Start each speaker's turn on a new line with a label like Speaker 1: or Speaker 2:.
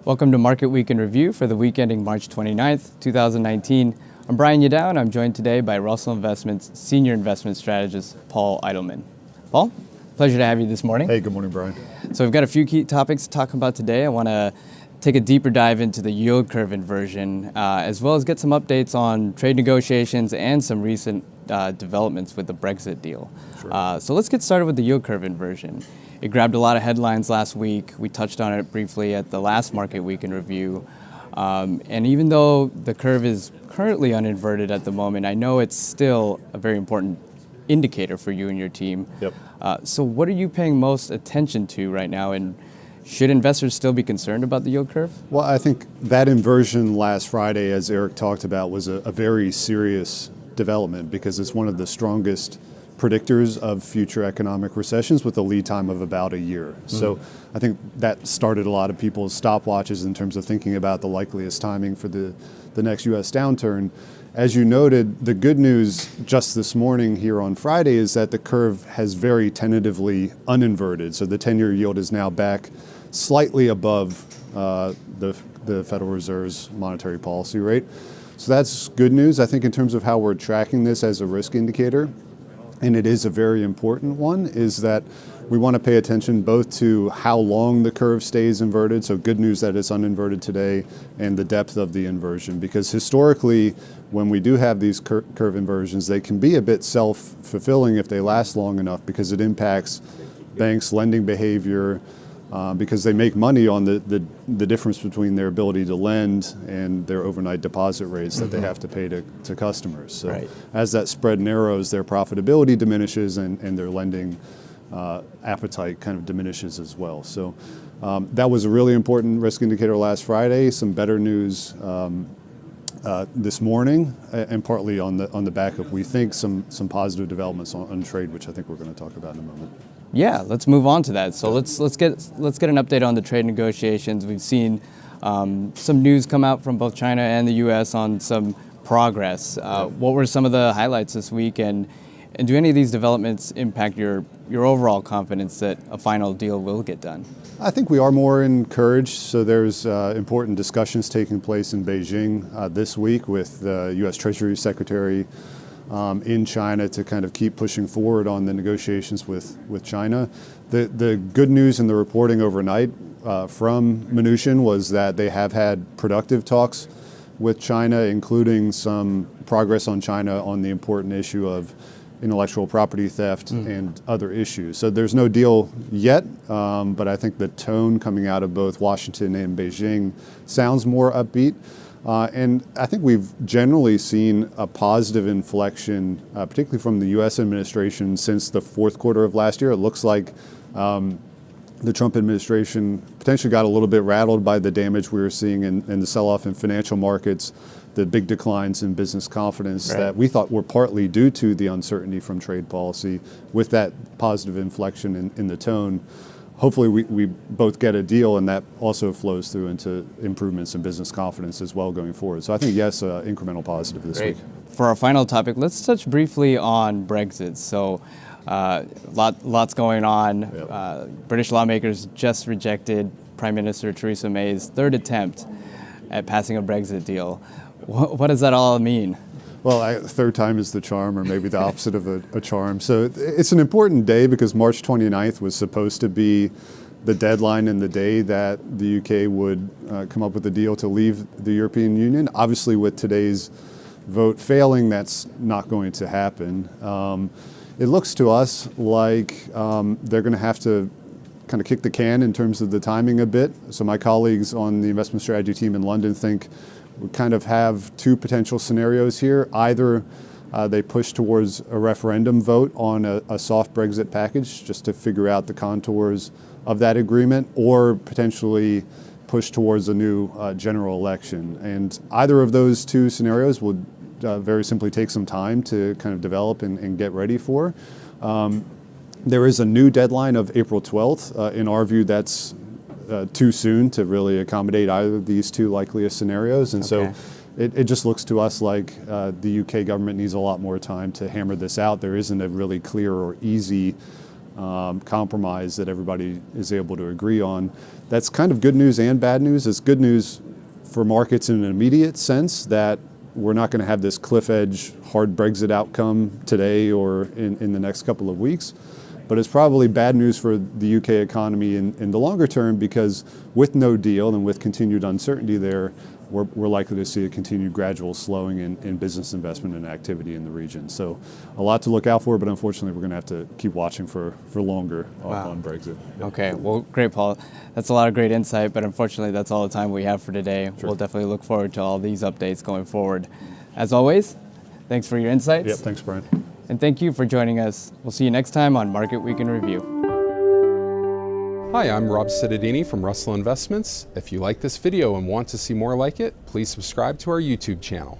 Speaker 1: Welcome to Market Week in Review for the week ending March 29th, 2019. I'm Brian Yadow, and I'm joined today by Russell Investments Senior Investment Strategist Paul Eidelman. Paul, pleasure to have you this morning.
Speaker 2: Hey, good morning, Brian.
Speaker 1: So we've got a few key topics to talk about today. I want to take a deeper dive into the yield curve inversion, as well as get some updates on trade negotiations and some recent developments with the Brexit deal.
Speaker 2: Sure.
Speaker 1: So let's get started with the yield curve inversion. It grabbed a lot of headlines last week. We touched on it briefly at the last Market Week in Review. And even though the curve is currently uninverted at the moment, I know it's still a very important indicator for you and your team.
Speaker 2: Yep.
Speaker 1: So what are you paying most attention to right now, and should investors still be concerned about the yield curve?
Speaker 2: Well, I think that inversion last Friday, as Eric talked about, was a very serious development because it's one of the strongest predictors of future economic recessions with a lead time of about a year. So I think that started a lot of people's stopwatches in terms of thinking about the likeliest timing for the next U.S. downturn. As you noted, the good news just this morning here on Friday is that the curve has very tentatively uninverted. So the 10-year yield is now back slightly above the Federal Reserve's monetary policy rate. So that's good news, I think, in terms of how we're tracking this as a risk indicator. And it is a very important one, is that we want to pay attention both to how long the curve stays inverted, so good news that it's uninverted today, and the depth of the inversion. Because historically, when we do have these curve inversions, they can be a bit self-fulfilling if they last long enough, because it impacts banks' lending behavior, because they make money on the difference between their ability to lend and their overnight deposit rates that they have to pay to customers. So as that spread narrows, their profitability diminishes and their lending appetite kind of diminishes as well. So that was a really important risk indicator last Friday. Some better news this morning, and partly on the back of, we think, some positive developments on trade, which I think we're going to talk about in a moment.
Speaker 1: Yeah, let's move on to that. So let's get an update on the trade negotiations. We've seen some news come out from both China and the U.S. on some progress. What were some of the highlights this week, and do any of these developments impact your overall confidence that a final deal will get done?
Speaker 2: I think we are more encouraged. So there's important discussions taking place in Beijing this week with the U.S. Treasury Secretary in China to kind of keep pushing forward on the negotiations with China. The good news in the reporting overnight from Mnuchin was that they have had productive talks with China, including some progress on China on the important issue of intellectual property theft and other issues. So there's no deal yet, but I think the tone coming out of both Washington and Beijing sounds more upbeat. And I think we've generally seen a positive inflection, particularly from the U.S. administration since the fourth quarter of last year. It looks like the Trump administration potentially got a little bit rattled by the damage we were seeing in the sell-off in financial markets, the big declines in business confidence that we thought were partly due to the uncertainty from trade policy. With that positive inflection in the tone, hopefully we both get a deal, and that also flows through into improvements in business confidence as well going forward. So I think, yes, incremental positive this week.
Speaker 1: For our final topic, let's touch briefly on Brexit. So lots going on. British lawmakers just rejected Prime Minister Theresa May's third attempt at passing a Brexit deal. What does that all mean?
Speaker 2: Well, third time is the charm, or maybe the opposite of a charm. So it's an important day because March 29th was supposed to be the deadline and the day that the UK would come up with a deal to leave the European Union. Obviously, with today's vote failing, that's not going to happen. It looks to us like they're going to have to kind of kick the can in terms of the timing a bit. So my colleagues on the investment strategy team in London think we kind of have two potential scenarios here. Either they push towards a referendum vote on a soft Brexit package just to figure out the contours of that agreement, or potentially push towards a new general election. And either of those two scenarios would very simply take some time to kind of develop and get ready for. There is a new deadline of April 12th. In our view, that's too soon to really accommodate either of these two likeliest scenarios. And so it just looks to us like the UK government needs a lot more time to hammer this out. There isn't a really clear or easy compromise that everybody is able to agree on. That's kind of good news and bad news. It's good news for markets in an immediate sense that we're not going to have this cliff edge hard Brexit outcome today or in the next couple of weeks. But it's probably bad news for the UK economy in the longer term, because with no deal and with continued uncertainty there, we're likely to see a continued gradual slowing in business investment and activity in the region. So a lot to look out for, but unfortunately we're going to have to keep watching for longer on Brexit.
Speaker 1: Okay, well, great, Paul. That's a lot of great insight, but unfortunately that's all the time we have for today.
Speaker 2: Sure.
Speaker 1: We'll definitely look forward to all these updates going forward. As always, thanks for your insights.
Speaker 2: Yep, thanks, Brian.
Speaker 1: And thank you for joining us. We'll see you next time on Market Week in Review.
Speaker 3: Hi, I'm Rob Cittadini from Russell Investments. If you like this video and want to see more like it, please subscribe to our YouTube channel.